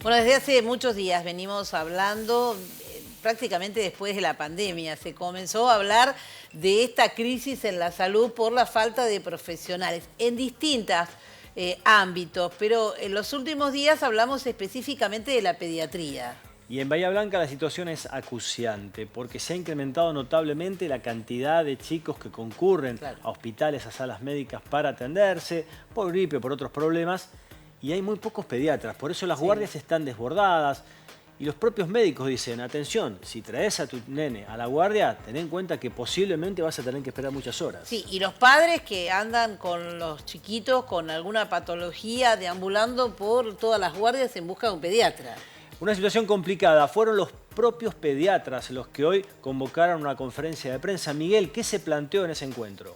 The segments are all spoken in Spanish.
Bueno, desde hace muchos días venimos hablando, prácticamente después de la pandemia, se comenzó a hablar de esta crisis en la salud por la falta de profesionales en distintos ámbitos, pero en los últimos días hablamos específicamente de la pediatría. Y en Bahía Blanca la situación es acuciante porque se ha incrementado notablemente la cantidad de chicos que concurren a hospitales, a salas médicas para atenderse, por gripe o por otros problemas, y hay muy pocos pediatras, por eso las guardias están desbordadas. Y los propios médicos dicen, atención, si traes a tu nene a la guardia, ten en cuenta que posiblemente vas a tener que esperar muchas horas. Sí, y los padres que andan con los chiquitos con alguna patología deambulando por todas las guardias en busca de un pediatra. Una situación complicada. Fueron los propios pediatras los que hoy convocaron una conferencia de prensa. Miguel, ¿qué se planteó en ese encuentro?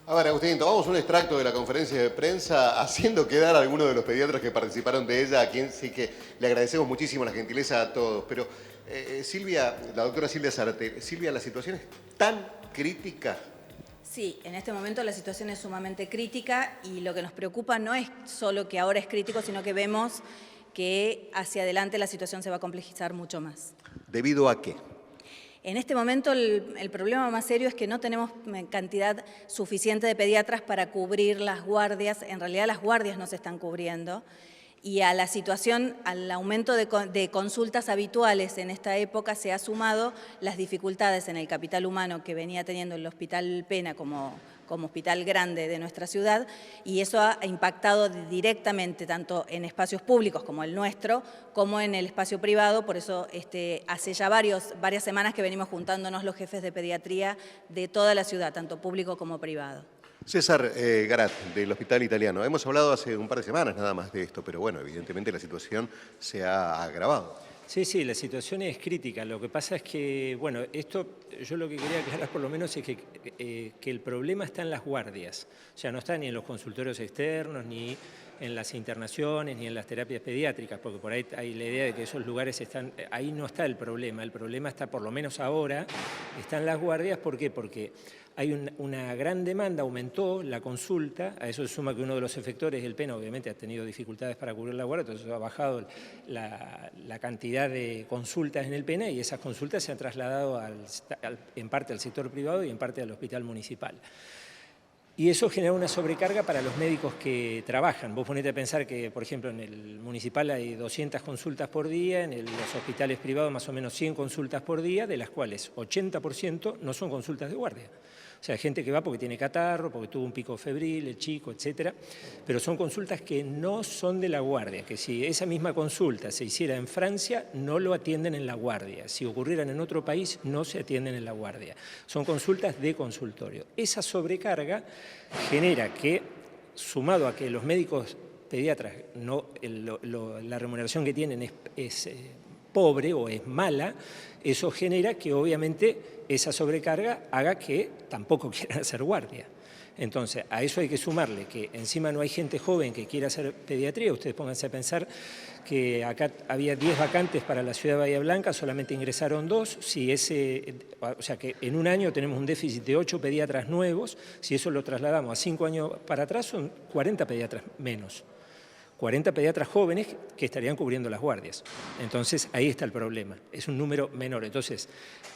A ver, Agustín, tomamos un extracto de la conferencia de prensa haciendo quedar a algunos de los pediatras que participaron de ella, a quien sí que le agradecemos muchísimo la gentileza a todos. Pero Silvia, la doctora Silvia Zárate, Silvia, ¿la situación es tan crítica? Sí, en este momento la situación es sumamente crítica y lo que nos preocupa no es solo que ahora es crítico, sino que vemos que hacia adelante la situación se va a complejizar mucho más. ¿Debido a qué? En este momento el problema más serio es que no tenemos cantidad suficiente de pediatras para cubrir las guardias. En realidad las guardias no se están cubriendo. Y a la situación, al aumento de consultas habituales en esta época se ha sumado las dificultades en el capital humano que venía teniendo el Hospital Pena como hospital grande de nuestra ciudad, y eso ha impactado directamente tanto en espacios públicos como el nuestro, como en el espacio privado. Por eso hace ya varias semanas que venimos juntándonos los jefes de pediatría de toda la ciudad, tanto público como privado. César Garat, del Hospital Italiano. Hemos hablado hace un par de semanas nada más de esto, pero bueno, evidentemente la situación se ha agravado. Sí, la situación es crítica. Lo que pasa es que, bueno, esto yo lo que quería aclarar por lo menos es que el problema está en las guardias. O sea, no está ni en los consultorios externos, ni en las internaciones, ni en las terapias pediátricas, porque por ahí hay la idea de que esos lugares están... Ahí no está el problema está, por lo menos ahora, está en las guardias. ¿Por qué? Porque hay una gran demanda, aumentó la consulta, a eso se suma que uno de los efectores del Pena obviamente ha tenido dificultades para cubrir la guardia, entonces ha bajado la cantidad de consultas en el Pena y esas consultas se han trasladado en parte al sector privado y en parte al hospital municipal. Y eso genera una sobrecarga para los médicos que trabajan. Vos ponete a pensar que, por ejemplo, en el municipal hay 200 consultas por día, en los hospitales privados más o menos 100 consultas por día, de las cuales 80% no son consultas de guardia. O sea, hay gente que va porque tiene catarro, porque tuvo un pico febril, el chico, etcétera, pero son consultas que no son de la guardia, que si esa misma consulta se hiciera en Francia, no lo atienden en la guardia. Si ocurrieran en otro país, no se atienden en la guardia. Son consultas de consultorio. Esa sobrecarga genera que, sumado a que los médicos pediatras, la remuneración que tienen es pobre o es mala, eso genera que obviamente esa sobrecarga haga que tampoco quieran hacer guardia. Entonces, a eso hay que sumarle que encima no hay gente joven que quiera hacer pediatría. Ustedes pónganse a pensar que acá había 10 vacantes para la ciudad de Bahía Blanca, solamente ingresaron 2. O sea que en un año tenemos un déficit de 8 pediatras nuevos. Si eso lo trasladamos a 5 años para atrás, son 40 pediatras menos. 40 pediatras jóvenes que estarían cubriendo las guardias. Entonces, ahí está el problema. Es un número menor. Entonces,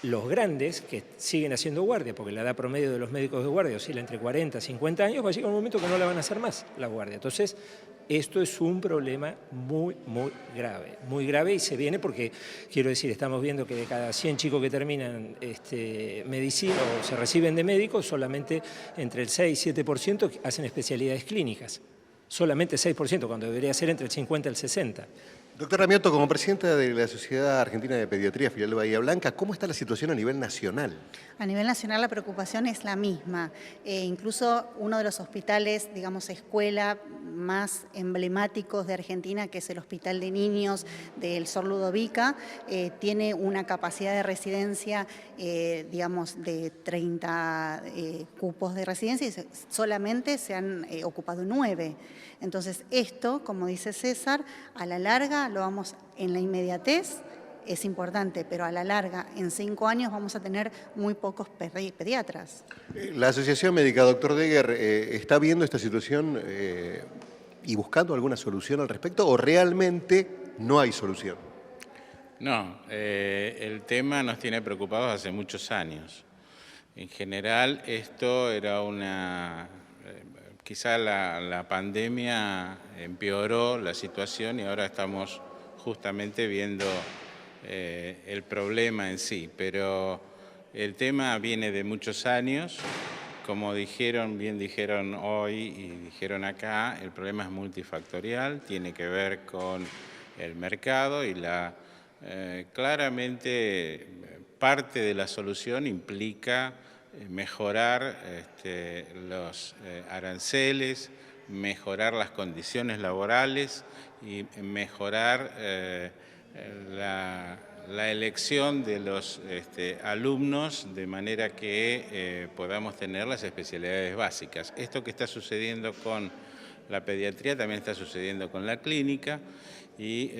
los grandes que siguen haciendo guardia, porque la edad promedio de los médicos de guardia oscila entre 40 y 50 años, va a llegar un momento que no la van a hacer más, la guardia. Entonces, esto es un problema muy grave y se viene porque, quiero decir, estamos viendo que de cada 100 chicos que terminan medicina o se reciben de médicos, solamente entre el 6 y 7% hacen especialidades clínicas. Solamente 6%, cuando debería ser entre el 50 y el 60%. Doctora Miotto, como presidenta de la Sociedad Argentina de Pediatría, filial de Bahía Blanca, ¿cómo está la situación a nivel nacional? A nivel nacional la preocupación es la misma. Incluso uno de los hospitales, digamos, escuela más emblemáticos de Argentina, que es el Hospital de Niños del Sor Ludovica, tiene una capacidad de residencia, digamos, de 30 cupos de residencia y solamente se han ocupado 9. Entonces esto, como dice César, a la larga lo vamos en la inmediatez, es importante, pero a la larga, en 5 años vamos a tener muy pocos pediatras. La Asociación Médica, doctor Deger, está viendo esta situación y buscando alguna solución al respecto o realmente no hay solución? No, el tema nos tiene preocupados hace muchos años. En general esto era quizá la pandemia empeoró la situación y ahora estamos justamente viendo el problema en sí, pero el tema viene de muchos años. Como bien dijeron hoy y dijeron acá, el problema es multifactorial, tiene que ver con el mercado y claramente parte de la solución implica mejorar los aranceles, mejorar las condiciones laborales y mejorar la elección de los alumnos de manera que podamos tener las especialidades básicas. Esto que está sucediendo con la pediatría también está sucediendo con la clínica y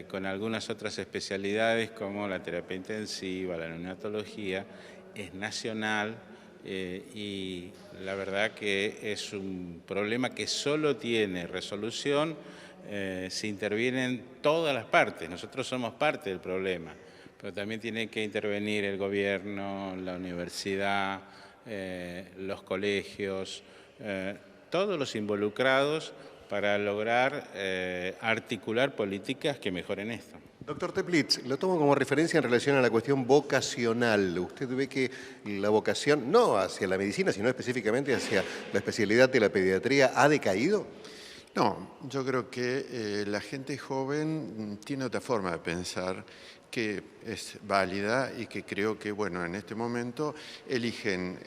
con algunas otras especialidades como la terapia intensiva, la neonatología, es nacional y la verdad que es un problema que solo tiene resolución si intervienen todas las partes. Nosotros somos parte del problema, pero también tiene que intervenir el gobierno, la universidad, los colegios, todos los involucrados para lograr articular políticas que mejoren esto. Doctor Teplitz, lo tomo como referencia en relación a la cuestión vocacional. ¿Usted ve que la vocación, no hacia la medicina, sino específicamente hacia la especialidad de la pediatría, ha decaído? No, yo creo que la gente joven tiene otra forma de pensar que es válida y que creo que, bueno, en este momento eligen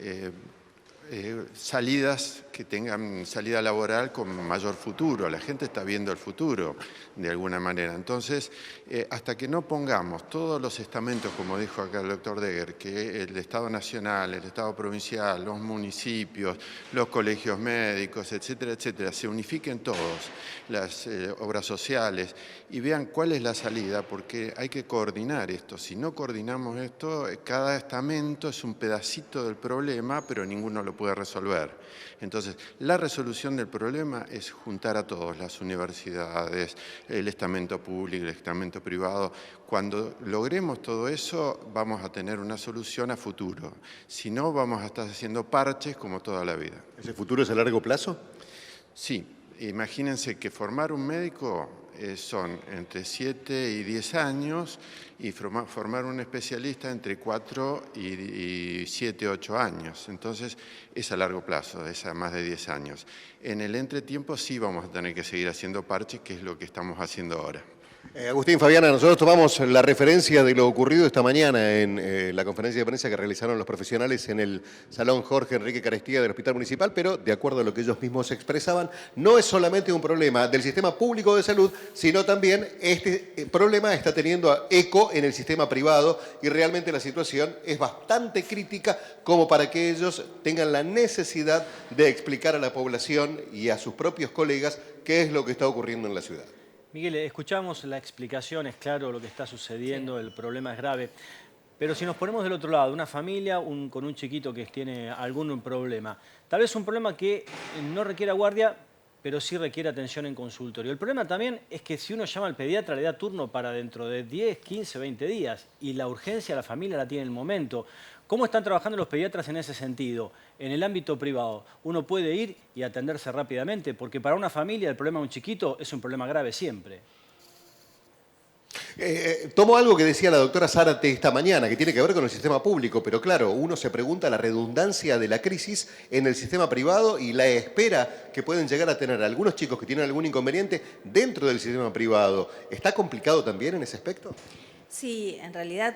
salidas que tengan salida laboral con mayor futuro. La gente está viendo el futuro de alguna manera. Entonces, hasta que no pongamos todos los estamentos, como dijo acá el doctor Deger, que el Estado Nacional, el Estado Provincial, los municipios, los colegios médicos, etcétera, etcétera, se unifiquen todos, las obras sociales, y vean cuál es la salida, porque hay que coordinar esto. Si no coordinamos esto, cada estamento es un pedacito del problema, pero ninguno lo puede resolver. Entonces, la resolución del problema es juntar a todos, las universidades, el estamento público, el estamento privado. Cuando logremos todo eso, vamos a tener una solución a futuro. Si no, vamos a estar haciendo parches como toda la vida. ¿Ese futuro es a largo plazo? Sí. Imagínense que formar un médico son entre 7 y 10 años y formar un especialista entre 4 y 7, 8 años. Entonces, es a largo plazo, es a más de 10 años. En el entretiempo sí vamos a tener que seguir haciendo parches, que es lo que estamos haciendo ahora. Agustín, Fabiana, nosotros tomamos la referencia de lo ocurrido esta mañana en la conferencia de prensa que realizaron los profesionales en el Salón Jorge Enrique Carestía del Hospital Municipal, pero de acuerdo a lo que ellos mismos expresaban, no es solamente un problema del sistema público de salud, sino también este problema está teniendo eco en el sistema privado y realmente la situación es bastante crítica como para que ellos tengan la necesidad de explicar a la población y a sus propios colegas qué es lo que está ocurriendo en la ciudad. Miguel, escuchamos la explicación, es claro lo que está sucediendo, sí. El problema es grave. Pero si nos ponemos del otro lado, una familia con un chiquito que tiene algún problema, tal vez un problema que no requiera guardia, pero sí requiere atención en consultorio. El problema también es que si uno llama al pediatra le da turno para dentro de 10, 15, 20 días y la urgencia la familia la tiene en el momento. ¿Cómo están trabajando los pediatras en ese sentido? En el ámbito privado, ¿uno puede ir y atenderse rápidamente? Porque para una familia el problema de un chiquito es un problema grave siempre. Tomo algo que decía la doctora Zárate esta mañana, que tiene que ver con el sistema público, pero claro, uno se pregunta la redundancia de la crisis en el sistema privado y la espera que pueden llegar a tener algunos chicos que tienen algún inconveniente dentro del sistema privado. ¿Está complicado también en ese aspecto? Sí, en realidad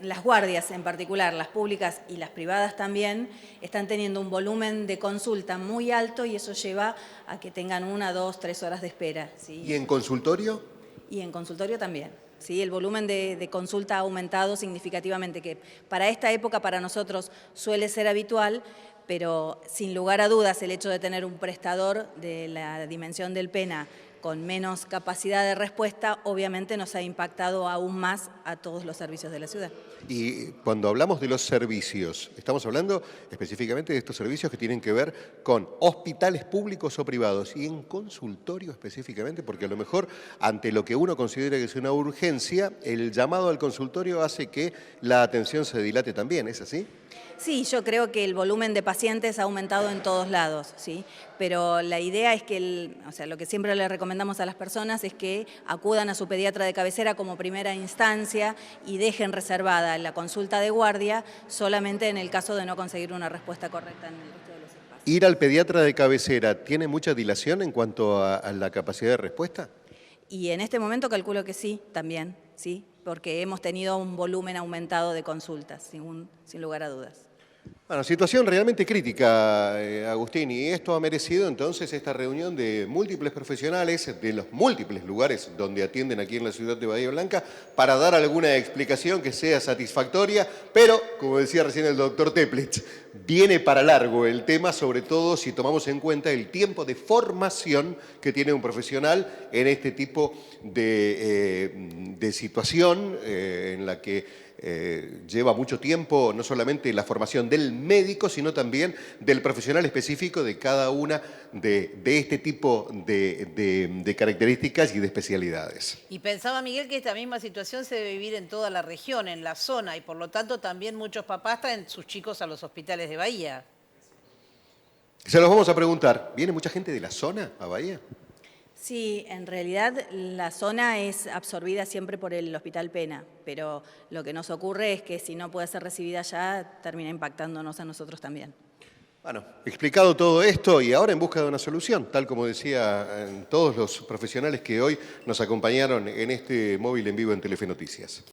las guardias en particular, las públicas y las privadas también, están teniendo un volumen de consulta muy alto y eso lleva a que tengan 1, 2, 3 horas de espera. ¿Sí? ¿Y en consultorio? Y en consultorio también. ¿Sí? El volumen de consulta ha aumentado significativamente, que para esta época para nosotros suele ser habitual, pero sin lugar a dudas el hecho de tener un prestador de la dimensión del PENA con menos capacidad de respuesta, obviamente nos ha impactado aún más a todos los servicios de la ciudad. Y cuando hablamos de los servicios, estamos hablando específicamente de estos servicios que tienen que ver con hospitales públicos o privados y en consultorio específicamente, porque a lo mejor ante lo que uno considera que es una urgencia, el llamado al consultorio hace que la atención se dilate también, ¿es así? Sí, yo creo que el volumen de pacientes ha aumentado en todos lados, ¿sí? Pero la idea es que, lo que siempre le recomendamos a las personas es que acudan a su pediatra de cabecera como primera instancia y dejen reservada la consulta de guardia solamente en el caso de no conseguir una respuesta correcta en el resto de los espacios. ¿Ir al pediatra de cabecera tiene mucha dilación en cuanto a la capacidad de respuesta? Y en este momento calculo que sí, también, sí, porque hemos tenido un volumen aumentado de consultas, sin lugar a dudas. Bueno, situación realmente crítica, Agustín, y esto ha merecido entonces esta reunión de múltiples profesionales de los múltiples lugares donde atienden aquí en la ciudad de Bahía Blanca para dar alguna explicación que sea satisfactoria, pero, como decía recién el doctor Teplitz, viene para largo el tema, sobre todo si tomamos en cuenta el tiempo de formación que tiene un profesional en este tipo de situación en la que lleva mucho tiempo no solamente la formación del médico, sino también del profesional específico de cada una de este tipo de características y de especialidades. Y pensaba, Miguel, que esta misma situación se debe vivir en toda la región, en la zona, y por lo tanto también muchos papás traen sus chicos a los hospitales de Bahía. Se los vamos a preguntar. ¿Viene mucha gente de la zona a Bahía? Sí, en realidad la zona es absorbida siempre por el Hospital Pena, pero lo que nos ocurre es que si no puede ser recibida allá, termina impactándonos a nosotros también. Bueno, explicado todo esto y ahora en busca de una solución, tal como decían todos los profesionales que hoy nos acompañaron en este móvil en vivo en Telefe Noticias.